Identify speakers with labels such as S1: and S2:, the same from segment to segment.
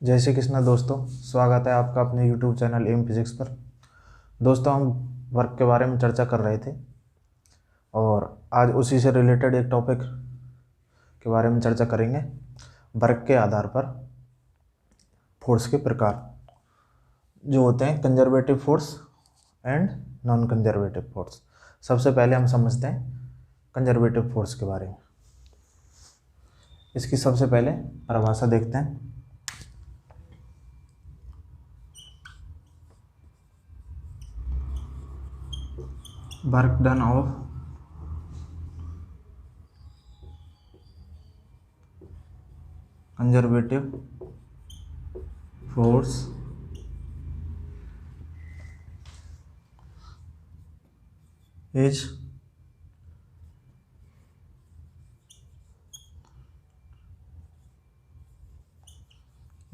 S1: जय श्री कृष्णा दोस्तों, स्वागत है आपका अपने YouTube चैनल एम फिजिक्स पर। दोस्तों, हम वर्क के बारे में चर्चा कर रहे थे और आज उसी से रिलेटेड एक टॉपिक के बारे में चर्चा करेंगे। वर्क के आधार पर फोर्स के प्रकार जो होते हैं, conservative force and non conservative force. सबसे पहले हम समझते हैं कंजर्वेटिव फोर्स के बारे में। इसकी सबसे पहले परिभाषा देखते हैं। Work done of conservative force is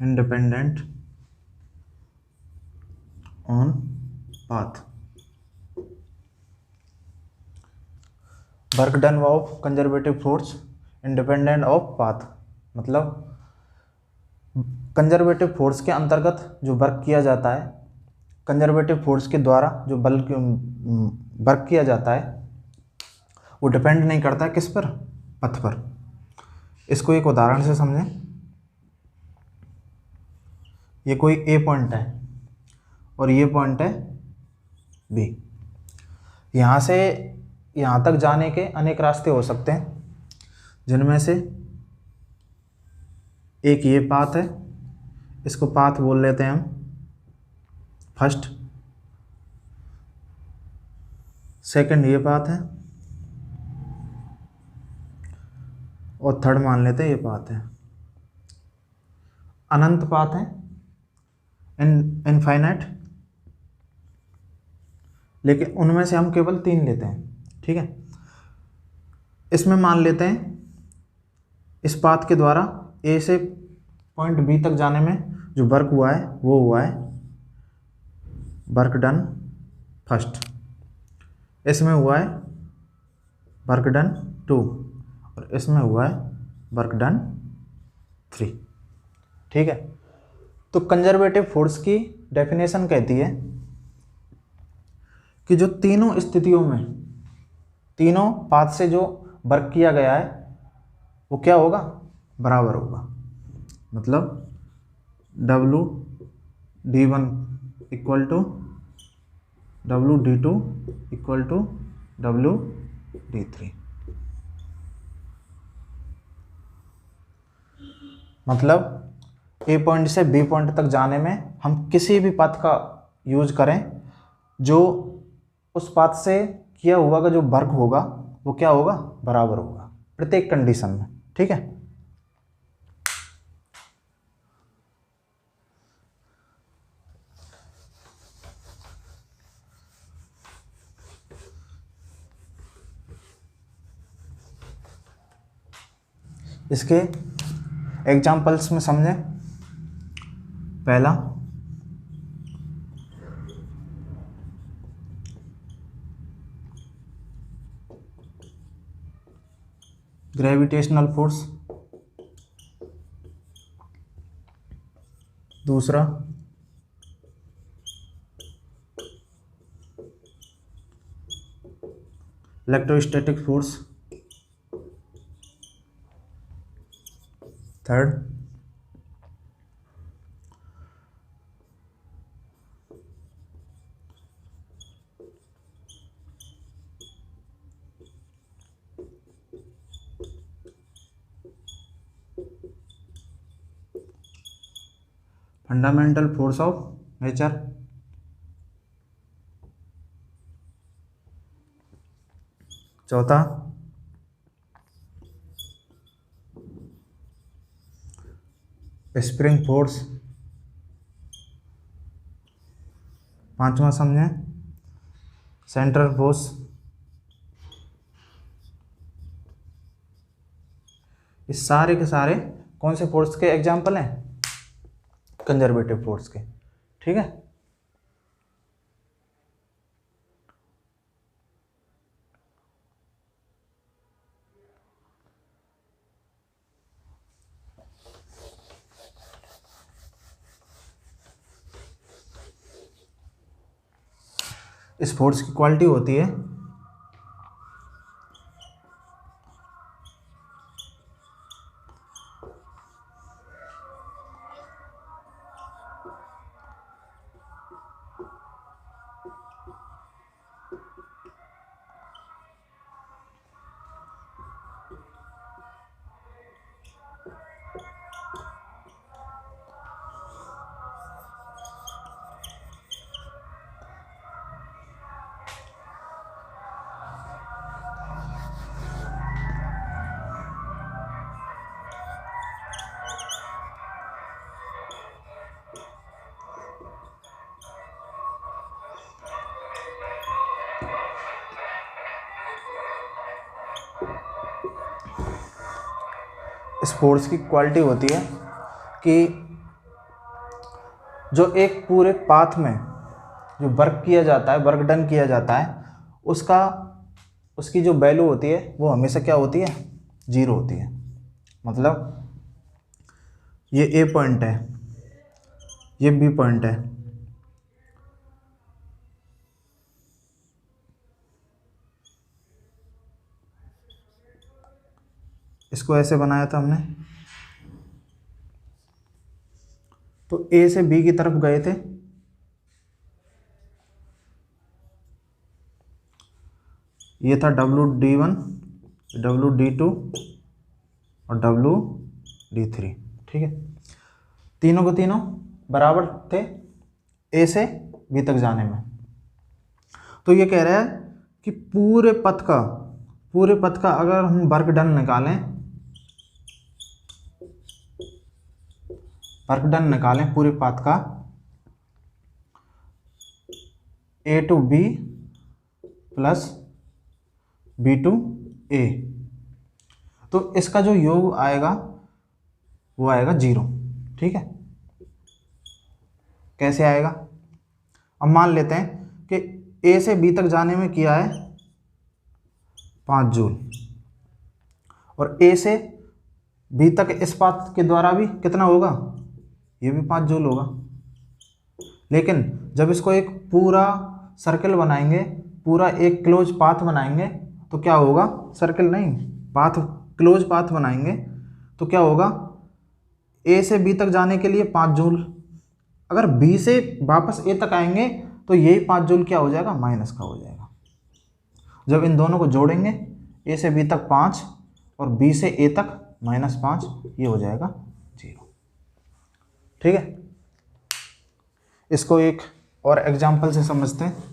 S1: independent on path। Work done of conservative force independent of path, मतलब कंजर्वेटिव फोर्स के अंतर्गत जो वर्क किया जाता है, कंजर्वेटिव फोर्स के द्वारा जो वर्क किया जाता है वो डिपेंड नहीं करता है किस पर, पथ पर। इसको एक उदाहरण से समझें। ये कोई ए पॉइंट है और ये पॉइंट है बी। यहाँ से यहाँ तक जाने के अनेक रास्ते हो सकते हैं, जिनमें से एक ये पाथ है, इसको पाथ बोल लेते हैं हम फर्स्ट। सेकंड ये पाथ है और थर्ड मान लेते हैं ये पाथ है। अनंत पाथ है, इनफाइनाइट, लेकिन उनमें से हम केवल 3 लेते हैं। ठीक है, इसमें मान लेते हैं इस पाथ के द्वारा ए से पॉइंट बी तक जाने में जो वर्क हुआ है वो हुआ है वर्क डन फर्स्ट। इसमें हुआ है वर्क डन 2 और इसमें हुआ है वर्क डन 3। ठीक है, तो कंजर्वेटिव फोर्स की डेफिनेशन कहती है कि जो तीनों स्थितियों में, तीनों पाथ से जो वर्क किया गया है वो क्या होगा, बराबर होगा। मतलब WD1 equal to WD2 equal to WD3। मतलब ए पॉइंट से बी पॉइंट तक जाने में हम किसी भी पाथ का यूज करें, जो उस पाथ से किया हुआ का जो वर्क होगा वो क्या होगा, बराबर होगा प्रत्येक कंडीशन में। ठीक है, इसके एग्जाम्पल्स में समझें। पहला, ग्रेविटेशनल फोर्स। दूसरा, electrostatic force. Third, fundamental force of nature. चौथा, स्प्रिंग फोर्स। पांचवा समझें, सेंट्रल फोर्स। इस सारे के सारे कौन से फोर्स के एग्जाम्पल हैं, कंजर्वेटिव फोर्स के। ठीक है, इस फोर्स की क्वालिटी होती है इस फोर्स की क्वालिटी होती है कि जो एक पूरे पाथ में जो वर्क किया जाता है, वर्क डन किया जाता है, उसकी जो वैल्यू होती है वो हमेशा क्या होती है, 0 होती है। मतलब ये ए पॉइंट है, ये बी पॉइंट है, इसको ऐसे बनाया था हमने। तो ए से बी की तरफ गए थे, ये था WD1, WD2 और WD3, ठीक है। तीनों को तीनों बराबर थे ए से बी तक जाने में। तो ये कह रहा है कि पूरे पथ का अगर हम वर्क डन निकालें पूरे पाथ का, A to B plus B to A, तो इसका जो योग आएगा वो आएगा 0, ठीक है। कैसे आएगा? अब मान लेते हैं कि A से B तक जाने में किया है 5 जूल, और A से B तक इस पाथ के द्वारा भी कितना होगा, ये भी 5 जूल होगा। लेकिन जब इसको एक पूरा सर्कल बनाएंगे, पूरा एक क्लोज पाथ बनाएंगे, तो क्या होगा, सर्कल नहीं, पाथ, क्लोज पाथ बनाएंगे, तो क्या होगा, ए से बी तक जाने के लिए 5 जूल, अगर बी से वापस ए तक आएंगे तो यही 5 जूल क्या हो जाएगा, माइनस का हो जाएगा। जब इन दोनों को जोड़ेंगे, ए से बी तक 5 और बी से ए तक -5, ये हो जाएगा 0, ठीक है। इसको एक और एग्जाम्पल से समझते हैं।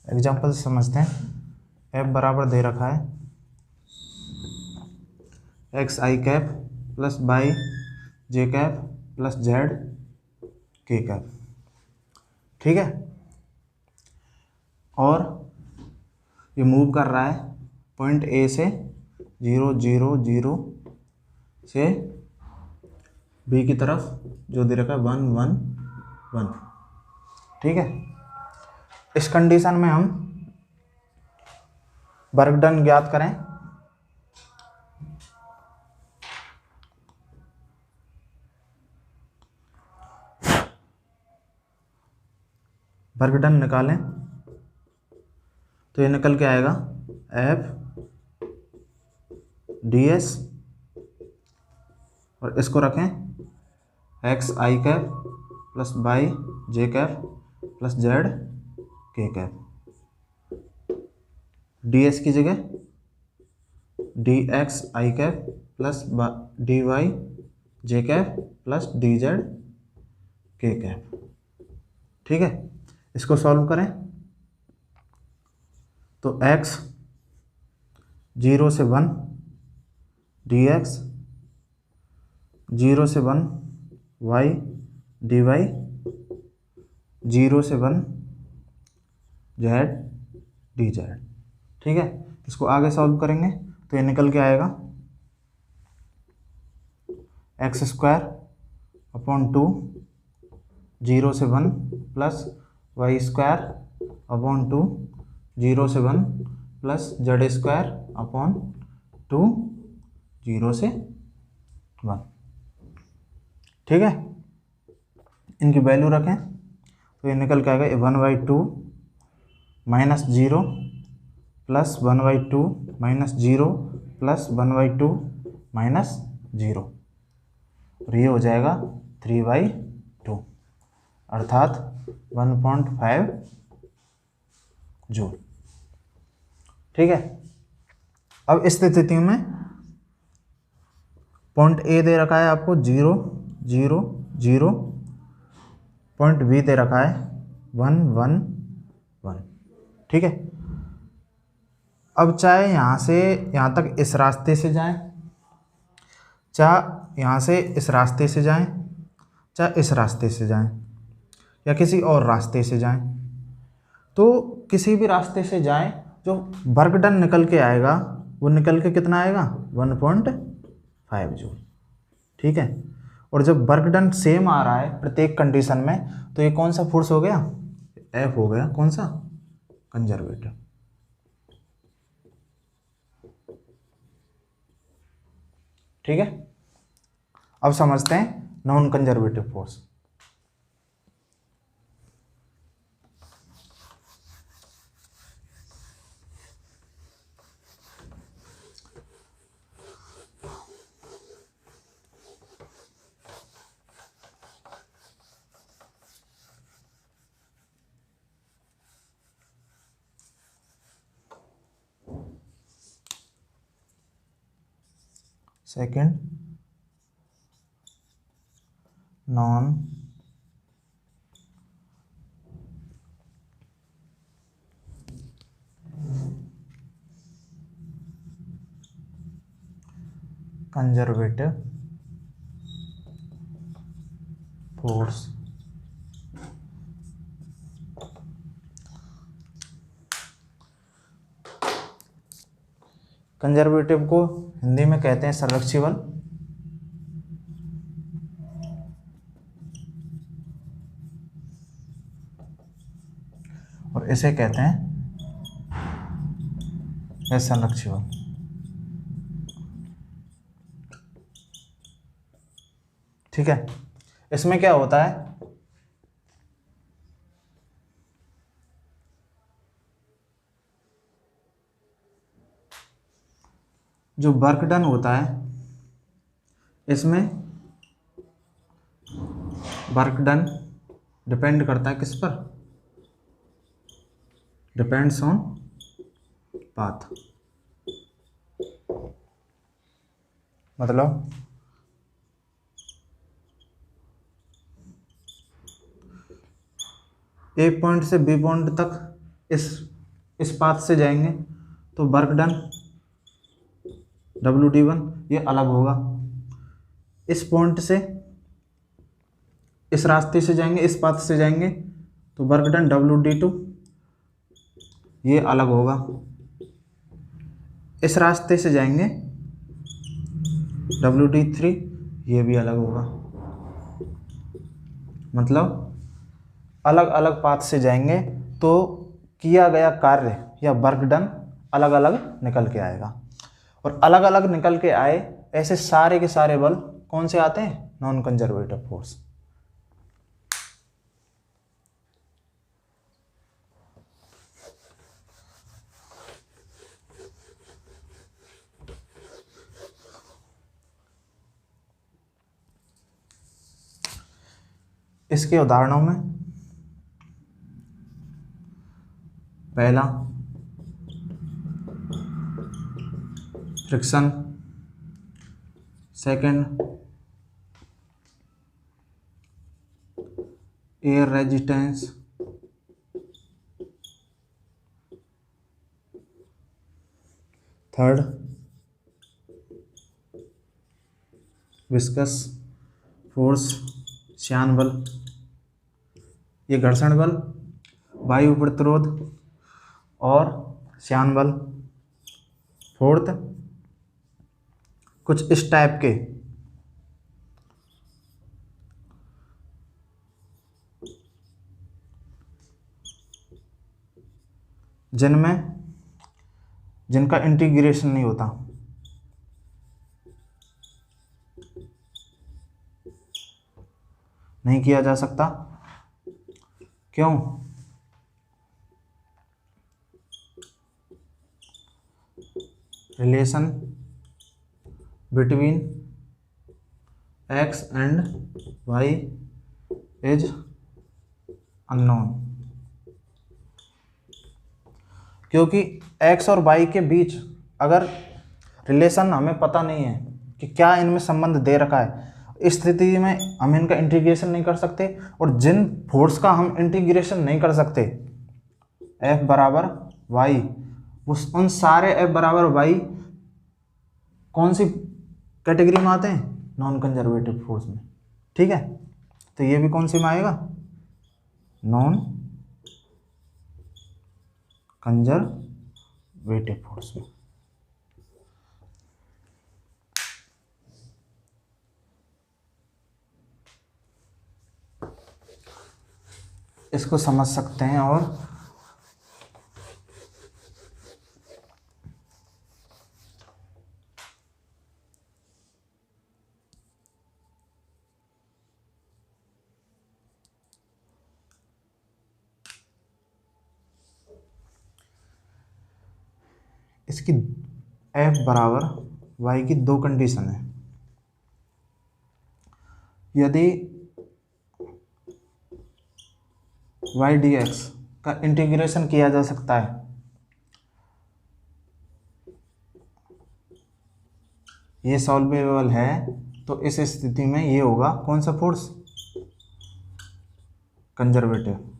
S1: एग्जाम्पल से समझते हैं। F बराबर दे रखा है XI cap plus by J cap plus Z K cap, ठीक है। और ये मूव कर रहा है पॉइंट A से 0 0 0 से B की तरफ, जो दे रखा है 1 1 1, ठीक है। इस कंडीशन में हम वर्क डन ज्ञात करें। वर्क डन निकालें तो ये निकल के आएगा F DS, और इसको रखें XI cap plus by J cap plus Z K cap, DS की जगह DXI cap plus DY J cap plus DZ K cap, ठीक है। इसको सॉल्व करें तो x 0 से 1 dx, 0 से 1 y dy, 0 से 1 z dz, ठीक है। इसको आगे सॉल्व करेंगे तो ये निकल के आएगा x² अपॉन 2 0 से 1 प्लस वाई स्क्वायर अपॉन 2, 0 से 1 प्लस जेड स्क्वायर अपॉन 2, 0 से 1। ठीक है, इनकी वैल्यू रखें तो ये निकल के आएगा 1/2 minus 0 plus 1/2 minus 0 plus 1/2 minus 0, और ये हो जाएगा 3/2 अर्थात 1.5 जूल। ठीक है, अब इस स्थिति में पॉइंट ए दे रखा है आपको 0 0 0, पॉइंट बी दे रखा है 1 1 1। ठीक है, अब चाहे यहाँ से यहाँ तक इस रास्ते से जाएं, चाहे यहाँ से इस रास्ते से जाएं, चाहे इस रास्ते से जाएं, या किसी और रास्ते से जाएं, तो किसी भी रास्ते से जाएं जो वर्क डन निकल के आएगा वो निकल के कितना आएगा 1.5 जूल। ठीक है, और जब वर्क डन सेम आ रहा है प्रत्येक कंडीशन में, तो ये कौन सा फोर्स हो गया, एफ हो गया, कौन सा, कंजर्वेटिव। ठीक है, अब समझते हैं non conservative force. Second, non conservative force. Conservative को हिंदी में कहते हैं संरक्षी बल, और इसे कहते हैं असंरक्षी बल। ठीक है, इसमें क्या होता है, जो वर्क डन होता है इसमें वर्क डन डिपेंड करता है किस पर, डिपेंड्स ऑन पाथ। मतलब ए पॉइंट से बी पॉइंट तक इस पाथ से जाएंगे तो वर्क डन WD1 ये अलग होगा। इस पॉइंट से इस रास्ते से जाएंगे, इस पाथ से जाएंगे तो वर्क डन WD2 ये अलग होगा। इस रास्ते से जाएंगे WD3 ये भी अलग होगा। मतलब अलग अलग पाथ से जाएंगे तो किया गया कार्य या वर्क डन अलग अलग निकल के आएगा, और अलग अलग निकल के आए ऐसे सारे के सारे बल कौन से आते हैं, नॉन कंजर्वेटिव फोर्स। इसके उदाहरणों में पहला friction, second air resistance, third viscous force, श्यान बल, ये घर्षण बल, वायु प्रतिरोध और श्यान बल। फोर्थ कुछ इस टाइप के जिनका इंटीग्रेशन नहीं होता, नहीं किया जा सकता। क्यों? Relation between x and y is unknown, क्योंकि x और y के बीच अगर रिलेशन हमें पता नहीं है कि क्या इनमें संबंध दे रखा है, इस स्थिति में हम इनका इंटीग्रेशन नहीं कर सकते। और जिन फोर्स का हम इंटीग्रेशन नहीं कर सकते, F बराबर y, उन सारे F बराबर y कौन सी कैटेगरी में आते हैं? नॉन कंजर्वेटिव फोर्स में। ठीक है, तो ये भी कौन सी में आएगा? नॉन कंजर्वेटिव फोर्स में। इसको समझ सकते हैं। और इसकी F बराबर y की दो कंडीशन है। यदि y dx का इंटीग्रेशन किया जा सकता है, ये सॉल्वेबल है, तो इस स्थिति में ये होगा कौन सा फोर्स? कंजर्वेटिव।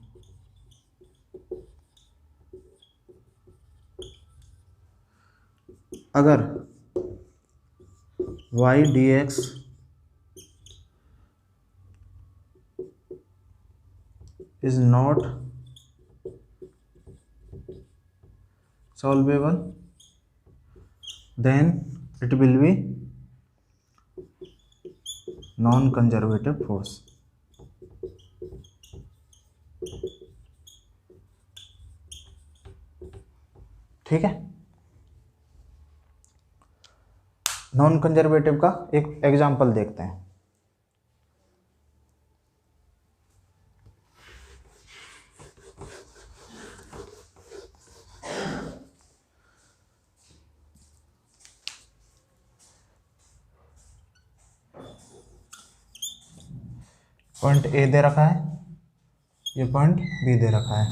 S1: अगर y dx is not solvable, then it will be non-conservative force। ठीक है, नॉन कंजर्वेटिव का एक एग्जाम्पल देखते हैं। पॉइंट ए दे रखा है, ये पॉइंट बी दे रखा है।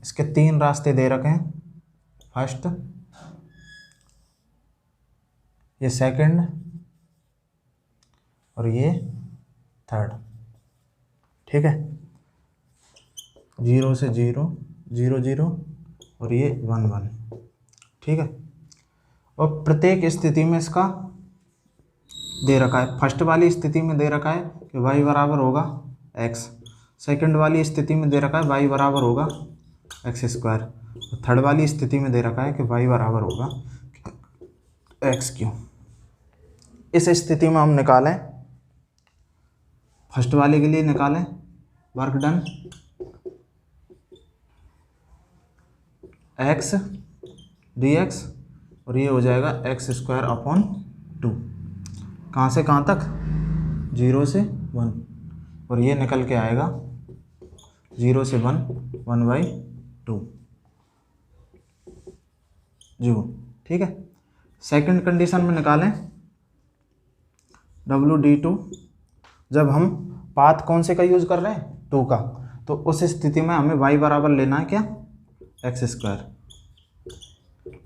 S1: इसके तीन रास्ते दे रखे हैं, फर्स्ट, ये सेकंड और ये थर्ड। ठीक है, 0 से 0, 0 0 और ये 1 1। ठीक है, और प्रत्येक स्थिति में इसका दे रखा है। फर्स्ट वाली स्थिति में दे रखा है कि y बराबर होगा x, सेकंड वाली स्थिति में दे रखा है y बराबर होगा x स्क्वायर, थर्ड वाली स्थिति में दे रखा है कि y बराबर होगा x क्यू। इस स्थिति में हम निकालें, फर्स्ट वाले के लिए निकालें वर्क डन, x dx, और ये हो जाएगा x स्क्वायर अपॉन 2। कहाँ से कहाँ तक? 0 से 1, और ये निकल के आएगा 0 से 1, 1/2 जो। ठीक है, सेकंड कंडीशन में निकालें WD2, जब हम पाथ कौन से का यूज़ कर रहे हैं? 2 का, तो उस स्थिति में हमें y बराबर लेना है क्या? x स्क्वायर,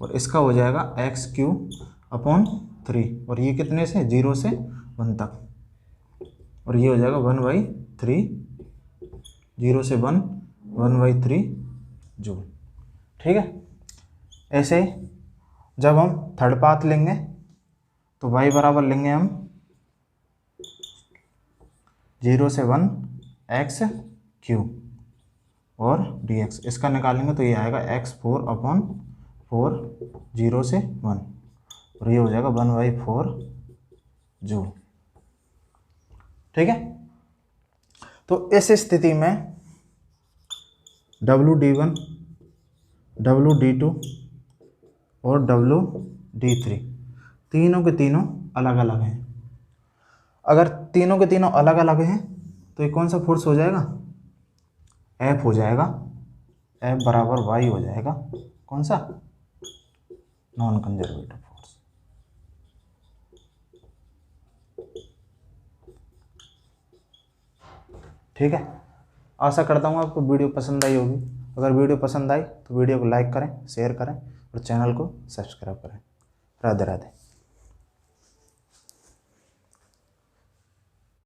S1: और इसका हो जाएगा x³ अपॉन 3, और ये कितने से? 0 से 1 तक, और ये हो जाएगा 1/3, 0 से 1, 1/3 जूल। ठीक है, ऐसे जब हम थर्ड पाथ लेंगे तो y बराबर लेंगे हम 0 से 1 x³ और dx, इसका निकालेंगे तो ये आएगा x4 अपॉन 4, 0 से 1, और ये हो जाएगा 1/4 जूल। ठीक है, तो इस स्थिति में WD1 WD2 और WD3, तीनों के तीनों अलग अलग हैं। अगर तीनों के तीनों अलग अलग हैं तो ये कौन सा फोर्स हो जाएगा, F हो जाएगा। F बराबर Y हो जाएगा, कौन सा, नॉन कंजर्वेटिव फोर्स। ठीक है, आशा करता हूँ आपको वीडियो पसंद आई होगी। अगर वीडियो पसंद आई तो वीडियो को लाइक करें, शेयर करें और चैनल को सब्सक्राइब करें। राधे राधे।